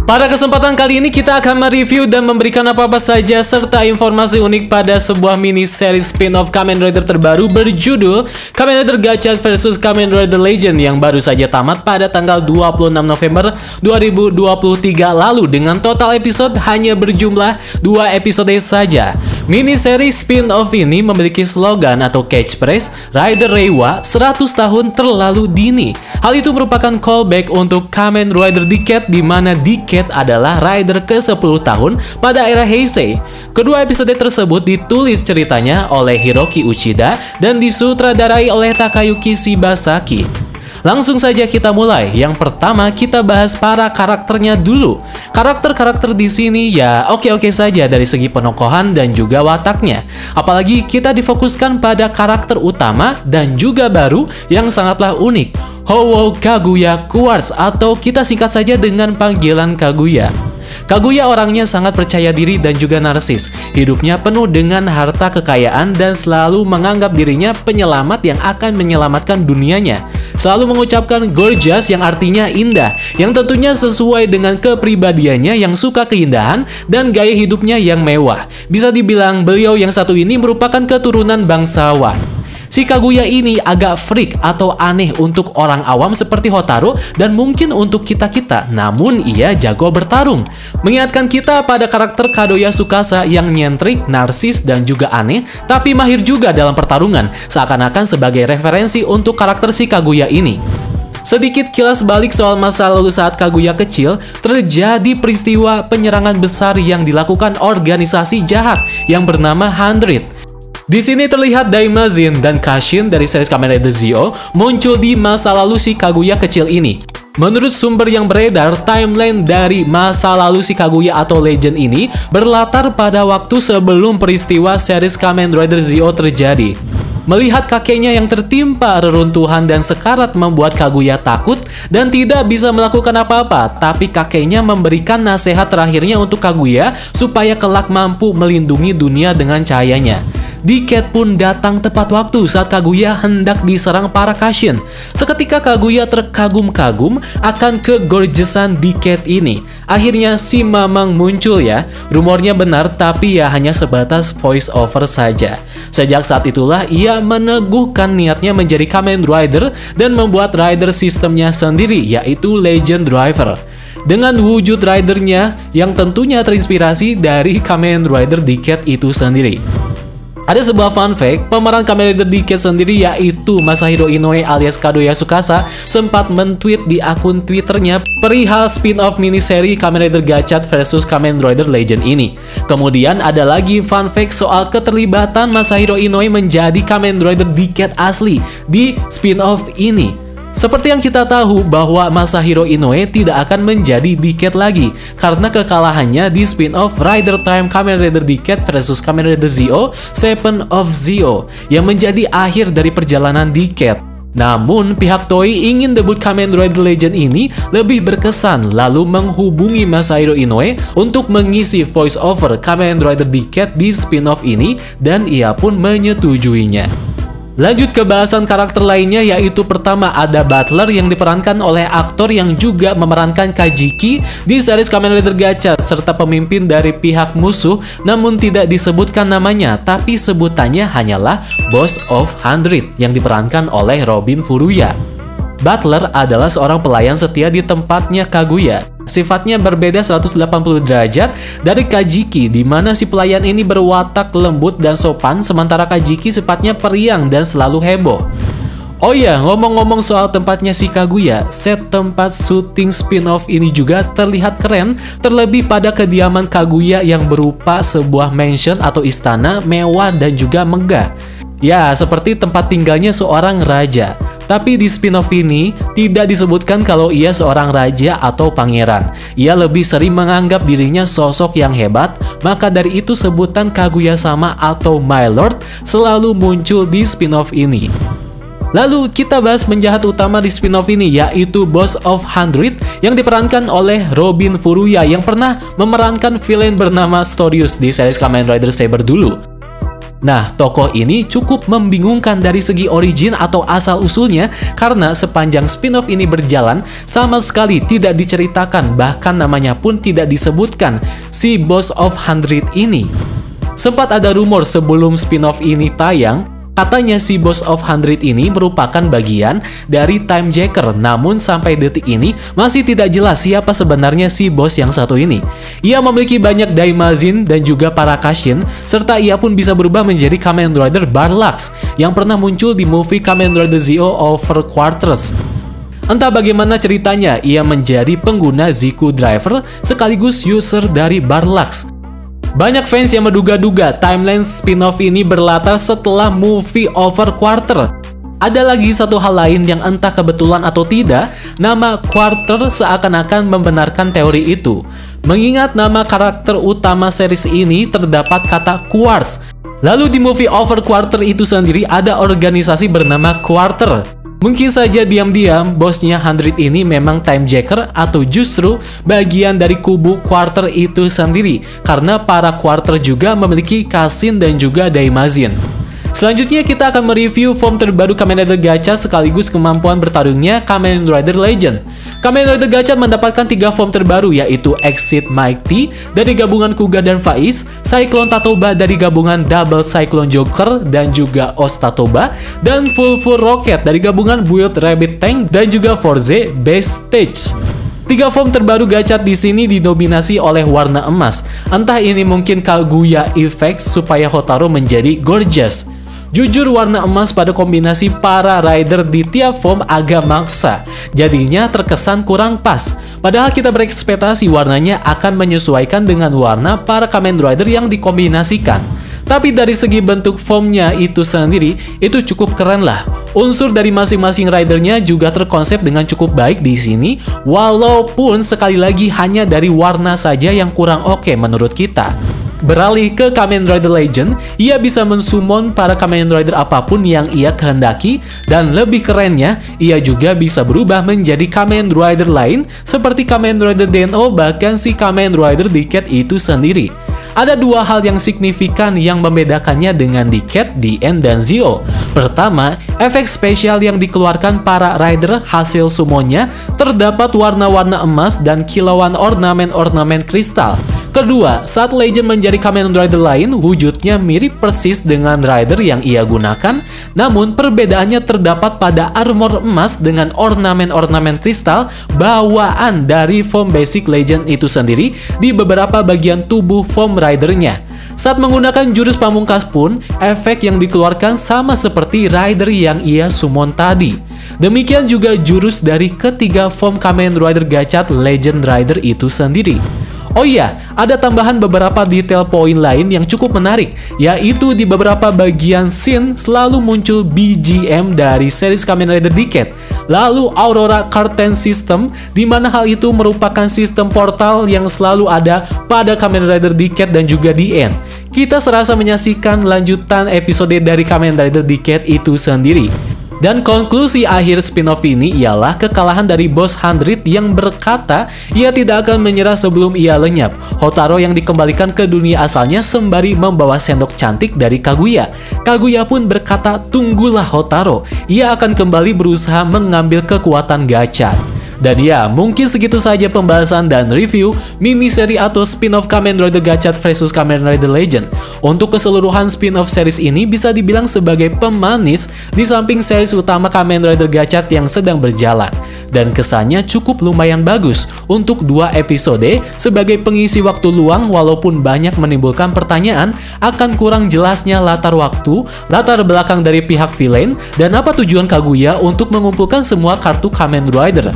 Pada kesempatan kali ini kita akan mereview dan memberikan apa-apa saja serta informasi unik pada sebuah mini series spin-off Kamen Rider terbaru berjudul Kamen Rider Gachat vs Kamen Rider Legend yang baru saja tamat pada tanggal 26 November 2023 lalu dengan total episode hanya berjumlah 2 episode saja. Mini series spin-off ini memiliki slogan atau catchphrase Rider Reiwa 100 tahun terlalu dini. Hal itu merupakan callback untuk Kamen Rider Decade di mana Decade adalah rider ke-10 tahun pada era Heisei. Kedua episode tersebut ditulis ceritanya oleh Hiroki Uchida dan disutradarai oleh Takayuki Shibasaki. Langsung saja kita mulai. Yang pertama kita bahas para karakternya dulu. Karakter-karakter di sini ya oke-oke saja dari segi penokohan dan juga wataknya. Apalagi kita difokuskan pada karakter utama dan juga baru yang sangatlah unik. Howo Kaguya Quartz atau kita singkat saja dengan panggilan Kaguya. Kaguya orangnya sangat percaya diri dan juga narsis. Hidupnya penuh dengan harta kekayaan dan selalu menganggap dirinya penyelamat yang akan menyelamatkan dunianya. Selalu mengucapkan gorgeous yang artinya indah, yang tentunya sesuai dengan kepribadiannya yang suka keindahan dan gaya hidupnya yang mewah. Bisa dibilang beliau yang satu ini merupakan keturunan bangsawan. Si Kaguya ini agak freak atau aneh untuk orang awam seperti Hotaro dan mungkin untuk kita-kita, namun ia jago bertarung. Mengingatkan kita pada karakter Kadoya Tsukasa yang nyentrik, narsis, dan juga aneh, tapi mahir juga dalam pertarungan, seakan-akan sebagai referensi untuk karakter si Kaguya ini. Sedikit kilas balik soal masa lalu saat Kaguya kecil, terjadi peristiwa penyerangan besar yang dilakukan organisasi jahat yang bernama 100. Di sini terlihat Daimazin dan Kashin dari series Kamen Rider Zio muncul di masa lalu si Kaguya kecil ini. Menurut sumber yang beredar, timeline dari masa lalu si Kaguya atau Legend ini berlatar pada waktu sebelum peristiwa series Kamen Rider Zio terjadi. Melihat kakeknya yang tertimpa reruntuhan dan sekarat membuat Kaguya takut dan tidak bisa melakukan apa-apa, tapi kakeknya memberikan nasihat terakhirnya untuk Kaguya supaya kelak mampu melindungi dunia dengan cahayanya. Decade pun datang tepat waktu saat Kaguya hendak diserang para Kashin. Seketika Kaguya terkagum-kagum akan kegorgeousan Decade ini. Akhirnya si Mamang muncul ya. Rumornya benar tapi ya hanya sebatas voice over saja. Sejak saat itulah ia meneguhkan niatnya menjadi Kamen Rider dan membuat rider sistemnya sendiri yaitu Legend Driver. Dengan wujud ridernya yang tentunya terinspirasi dari Kamen Rider Decade itu sendiri. Ada sebuah fun fact, pemeran Kamen Rider Decade sendiri yaitu Masahiro Inoue alias Kadoya Tsukasa sempat men-tweet di akun Twitternya perihal spin-off miniseri Kamen Rider Gachat vs Kamen Rider Legend ini. Kemudian ada lagi fun fact soal keterlibatan Masahiro Inoue menjadi Kamen Rider Decade asli di spin-off ini. Seperti yang kita tahu bahwa Masahiro Inoue tidak akan menjadi Decade lagi karena kekalahannya di spin-off Rider Time Kamen Rider Decade vs Kamen Rider Zio, Seven of Zio yang menjadi akhir dari perjalanan Decade. Namun pihak Toei ingin debut Kamen Rider Legend ini lebih berkesan lalu menghubungi Masahiro Inoue untuk mengisi voice over Kamen Rider Decade di spin-off ini dan ia pun menyetujuinya. Lanjut ke bahasan karakter lainnya yaitu pertama ada Butler yang diperankan oleh aktor yang juga memerankan Kajiki di series Kamen Rider Gachat serta pemimpin dari pihak musuh namun tidak disebutkan namanya tapi sebutannya hanyalah Boss of 100 yang diperankan oleh Robin Furuya. Butler adalah seorang pelayan setia di tempatnya Kaguya. Sifatnya berbeda 180 derajat dari Kajiki di mana si pelayan ini berwatak lembut dan sopan sementara Kajiki sifatnya periang dan selalu heboh. Oh ya, ngomong-ngomong soal tempatnya si Kaguya, set tempat syuting spin-off ini juga terlihat keren terlebih pada kediaman Kaguya yang berupa sebuah mansion atau istana mewah dan juga megah. Ya, seperti tempat tinggalnya seorang raja. Tapi di spin-off ini tidak disebutkan kalau ia seorang raja atau pangeran. Ia lebih sering menganggap dirinya sosok yang hebat, maka dari itu sebutan Kaguya-sama atau My Lord selalu muncul di spin-off ini. Lalu kita bahas penjahat utama di spin-off ini yaitu Boss of 100 yang diperankan oleh Robin Furuya yang pernah memerankan villain bernama Storius di series Kamen Rider Saber dulu. Nah, tokoh ini cukup membingungkan dari segi origin atau asal-usulnya karena sepanjang spin-off ini berjalan, sama sekali tidak diceritakan, bahkan namanya pun tidak disebutkan, si Boss of 100 ini. Sempat ada rumor sebelum spin-off ini tayang, katanya si Boss of 100 ini merupakan bagian dari Time Jacker, namun sampai detik ini masih tidak jelas siapa sebenarnya si bos yang satu ini. Ia memiliki banyak daimazin dan juga Parakashin, serta ia pun bisa berubah menjadi Kamen Rider Barlax yang pernah muncul di movie Kamen Rider Zeo Over Quarters. Entah bagaimana ceritanya, ia menjadi pengguna Ziku Driver sekaligus user dari Barlax. Banyak fans yang menduga-duga timeline spin-off ini berlatar setelah movie Over Quarter. Ada lagi satu hal lain yang entah kebetulan atau tidak, nama Quarter seakan-akan membenarkan teori itu. Mengingat nama karakter utama series ini terdapat kata Quartz. Lalu di movie Over Quarter itu sendiri ada organisasi bernama Quarter. Mungkin saja diam-diam bosnya 100 ini memang Time Jacker atau justru bagian dari kubu Quarter itu sendiri, karena para Quarter juga memiliki Kashin dan juga Daimazin. Selanjutnya kita akan mereview form terbaru Kamen Rider Gacha sekaligus kemampuan bertarungnya Kamen Rider Legend. Kamen Rider Gacha mendapatkan 3 form terbaru, yaitu Exit Mighty dari gabungan Kuga dan Faiz, Cyclone Tatoba dari gabungan Double Cyclone Joker dan juga Ostatoba, dan Full Rocket dari gabungan Build Rabbit Tank dan juga Forze Base Stage. 3 form terbaru gacha di sini didominasi oleh warna emas. Entah ini mungkin Kaguya Effect supaya Hotaru menjadi gorgeous. Jujur warna emas pada kombinasi para rider di tiap form agak maksa, jadinya terkesan kurang pas. Padahal kita berekspektasi warnanya akan menyesuaikan dengan warna para Kamen Rider yang dikombinasikan. Tapi dari segi bentuk formnya itu sendiri, itu cukup keren lah. Unsur dari masing-masing ridernya juga terkonsep dengan cukup baik di sini, walaupun sekali lagi hanya dari warna saja yang kurang oke menurut kita. Beralih ke Kamen Rider Legend, ia bisa mensummon para Kamen Rider apapun yang ia kehendaki, dan lebih kerennya, ia juga bisa berubah menjadi Kamen Rider lain seperti Kamen Rider Den-O, bahkan si Kamen Rider Decade itu sendiri. Ada 2 hal yang signifikan yang membedakannya dengan Decade, DN, dan Zeo. Pertama, efek spesial yang dikeluarkan para rider hasil summonnya terdapat warna-warna emas dan kilauan ornamen-ornamen kristal. Kedua, saat Legend menjadi Kamen Rider lain, wujudnya mirip persis dengan rider yang ia gunakan, namun perbedaannya terdapat pada armor emas dengan ornamen-ornamen kristal bawaan dari form basic Legend itu sendiri di beberapa bagian tubuh form ridernya. Saat menggunakan jurus pamungkas pun, efek yang dikeluarkan sama seperti rider yang ia summon tadi. Demikian juga jurus dari ketiga form Kamen Rider Gacha Legend Rider itu sendiri. Oh iya, ada tambahan beberapa detail poin lain yang cukup menarik, yaitu di beberapa bagian scene selalu muncul BGM dari series Kamen Rider Decade. Lalu Aurora Curtain System, di mana hal itu merupakan sistem portal yang selalu ada pada Kamen Rider Decade dan juga DN. Kita serasa menyaksikan lanjutan episode dari Kamen Rider Decade itu sendiri. Dan konklusi akhir spin-off ini ialah kekalahan dari Boss 100 yang berkata ia tidak akan menyerah sebelum ia lenyap. Hotaru yang dikembalikan ke dunia asalnya sembari membawa sendok cantik dari Kaguya. Kaguya pun berkata, "Tunggulah Hotaru, ia akan kembali berusaha mengambil kekuatan gacha." Dan ya, mungkin segitu saja pembahasan dan review mini-seri atau spin-off Kamen Rider Gacha vs Kamen Rider Legend. Untuk keseluruhan spin-off series ini bisa dibilang sebagai pemanis di samping series utama Kamen Rider Gacha yang sedang berjalan. Dan kesannya cukup lumayan bagus untuk 2 episode sebagai pengisi waktu luang, walaupun banyak menimbulkan pertanyaan akan kurang jelasnya latar waktu, latar belakang dari pihak villain, dan apa tujuan Kaguya untuk mengumpulkan semua kartu Kamen Rider.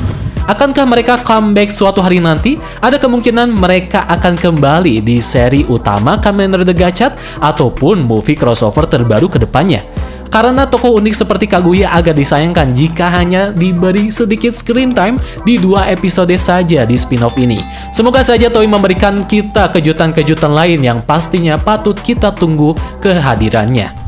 Akankah mereka comeback suatu hari nanti? Ada kemungkinan mereka akan kembali di seri utama Kamen Rider Gacha ataupun movie crossover terbaru ke depannya. Karena tokoh unik seperti Kaguya agak disayangkan jika hanya diberi sedikit screen time di 2 episode saja di spin-off ini. Semoga saja Toei memberikan kita kejutan-kejutan lain yang pastinya patut kita tunggu kehadirannya.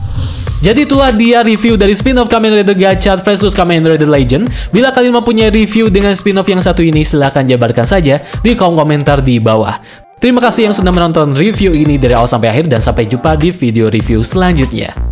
Jadi itulah dia review dari spin-off Kamen Rider Gacha vs Kamen Rider Legend. Bila kalian mempunyai review dengan spin-off yang satu ini, silahkan jabarkan saja di kolom komentar di bawah. Terima kasih yang sudah menonton review ini dari awal sampai akhir dan sampai jumpa di video review selanjutnya.